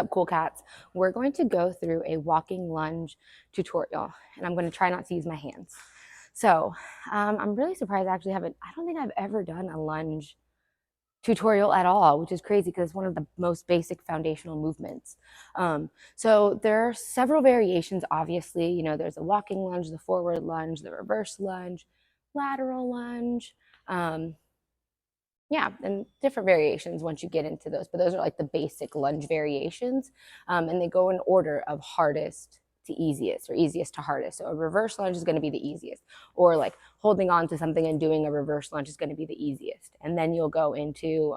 Up, cool cats? We're going to go through a walking lunge tutorial, and I'm going to try not to use my hands. So I'm really surprised I actually haven't, I don't think I've ever done a lunge tutorial at all, which is crazy because it's one of the most basic foundational movements. So there are several variations, obviously. You know, there's a walking lunge, the forward lunge, the reverse lunge, lateral lunge. Yeah, and different variations once you get into those, but those are like the basic lunge variations, and they go in order of hardest to easiest or easiest to hardest. So a reverse lunge is going to be the easiest, or like holding on to something and doing a reverse lunge is going to be the easiest, and then you'll go into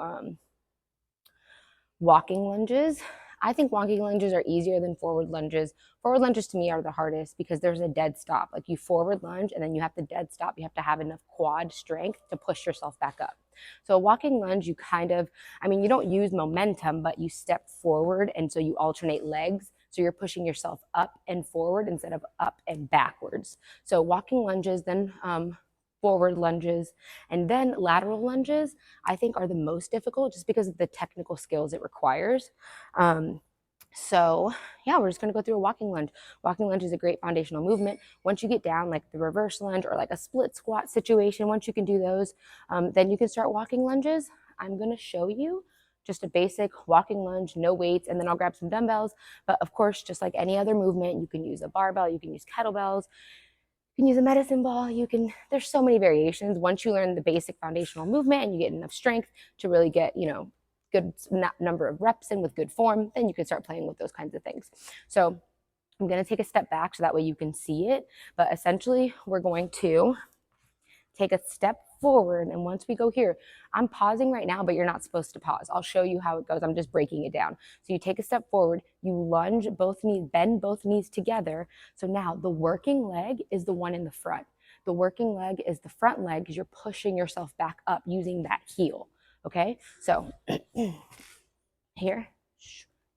walking lunges. I think walking lunges are easier than forward lunges. Forward lunges to me are the hardest because there's a dead stop. Like you forward lunge and then you have to dead stop. You have to have enough quad strength to push yourself back up. So a walking lunge, you kind of, I mean, you don't use momentum, but you step forward and so you alternate legs. So you're pushing yourself up and forward instead of up and backwards. So walking lunges, then forward lunges, and then lateral lunges, I think are the most difficult just because of the technical skills it requires. So yeah, we're just going to go through a walking lunge. Walking lunge is a great foundational movement. Once you get down like the reverse lunge or like a split squat situation, once you can do those, then you can start walking lunges. I'm going to show you just a basic walking lunge, no weights, and then I'll grab some dumbbells. But of course, just like any other movement, you can use a barbell, you can use kettlebells, you can use a medicine ball, there's so many variations. Once you learn the basic foundational movement and you get enough strength to really get, good number of reps in with good form, then you can start playing with those kinds of things. So I'm going to take a step back so that way you can see it. But essentially, we're going to take a step forward. And once we go here, I'm pausing right now, but you're not supposed to pause. I'll show you how it goes. I'm just breaking it down. So you take a step forward, you lunge both knees, bend both knees together. So now the working leg is the one in the front. The working leg is the front leg because you're pushing yourself back up using that heel. Okay, so here,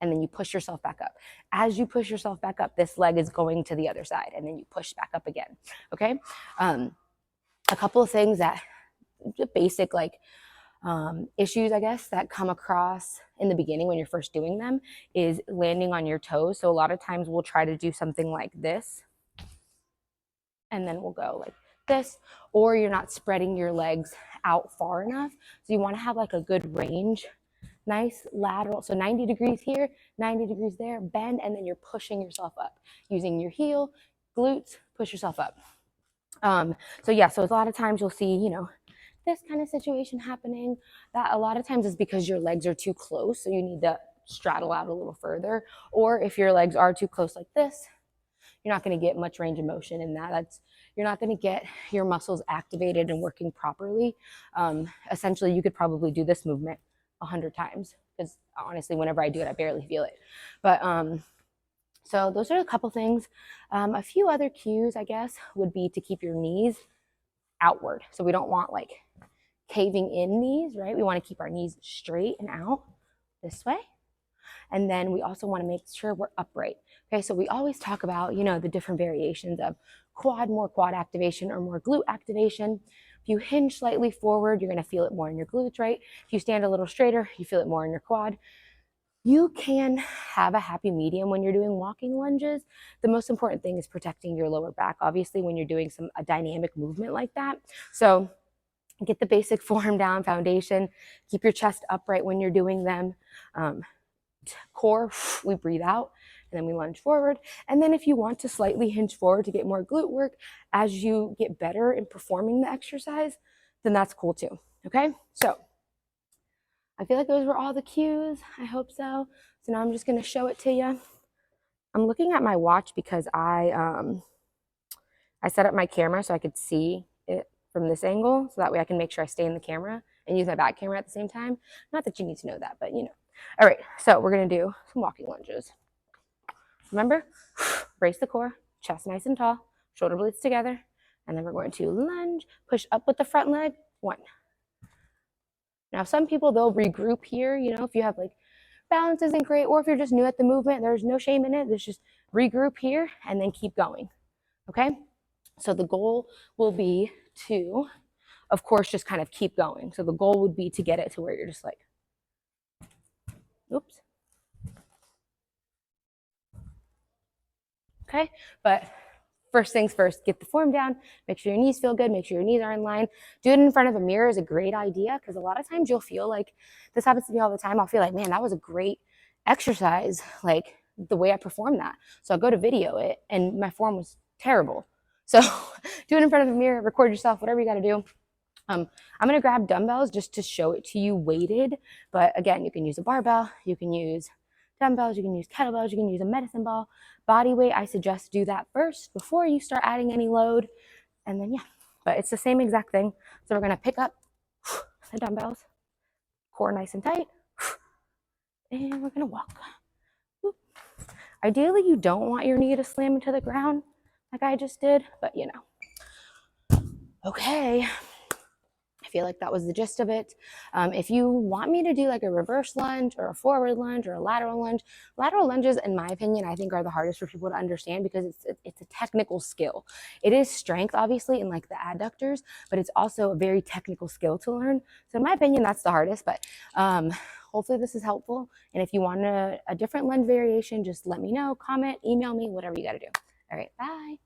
and then you push yourself back up. As you push yourself back up, this leg is going to the other side, and then you push back up again. Okay, a couple of things that basic issues, I guess, that come across in the beginning when you're first doing them is landing on your toes. So a lot of times we'll try to do something like this, and then we'll go like this, or you're not spreading your legs out far enough. So you want to have like a good range, nice lateral. So 90 degrees here, 90 degrees there, bend, and then you're pushing yourself up using your heel, glutes, push yourself up. So yeah, so a lot of times you'll see, this kind of situation happening. That a lot of times is because your legs are too close, so you need to straddle out a little further. Or if your legs are too close like this, you're not going to get much range of motion in that. You're not going to get your muscles activated and working properly. Essentially, you could probably do this movement 100 times because honestly, whenever I do it, I barely feel it. But so those are a couple things. A few other cues, I guess, would be to keep your knees outward. So we don't want like caving in knees, right? We want to keep our knees straight and out this way. And then we also want to make sure we're upright. Okay, so we always talk about, the different variations of more quad activation or more glute activation. If you hinge slightly forward, you're going to feel it more in your glutes, right? If you stand a little straighter, you feel it more in your quad. You can have a happy medium when you're doing walking lunges. The most important thing is protecting your lower back, obviously, when you're doing a dynamic movement like that. So get the basic form down, foundation, keep your chest upright when you're doing them. Core, we breathe out, and then we lunge forward. And then if you want to slightly hinge forward to get more glute work as you get better in performing the exercise, then that's cool too. Okay, so I feel like those were all the cues. I hope so. So now I'm just going to show it to you. I'm looking at my watch because I set up my camera so I could see it from this angle, so that way I can make sure I stay in the camera and use my back camera at the same time. Not that you need to know that, but All right, so we're going to do some walking lunges. Remember, brace the core, chest nice and tall, shoulder blades together, and then we're going to lunge, push up with the front leg, 1. Now, some people, they'll regroup here, if you have like balance isn't great, or if you're just new at the movement, there's no shame in it. There's just regroup here and then keep going. Okay? So the goal will be to, of course, just kind of keep going. So the goal would be to get it to where you're just like, oops. okay? But first things first, get the form down, make sure your knees feel good, make sure your knees are in line. Do it in front of a mirror is a great idea because a lot of times you'll feel like, this happens to me all the time, I'll feel like, man, that was a great exercise, like the way I performed that. So I'll go to video it and my form was terrible. So do it in front of a mirror, record yourself, whatever you got to do. I'm going to grab dumbbells just to show it to you weighted. But again, you can use a barbell, you can use dumbbells, you can use kettlebells, you can use a medicine ball. Body weight, I suggest do that first before you start adding any load. And then, yeah, but it's the same exact thing. So we're going to pick up the dumbbells, core nice and tight, and we're going to walk. Ideally, you don't want your knee to slam into the ground like I just did, but you know. Okay. I feel like that was the gist of it. If you want me to do like a reverse lunge or a forward lunge or a lateral lunges, in my opinion, I think are the hardest for people to understand because it's a technical skill. It is strength, obviously, in like the adductors, but it's also a very technical skill to learn. So in my opinion, that's the hardest, but hopefully this is helpful. And if you want a different lunge variation, just let me know, comment, email me, whatever you got to do. All right, bye.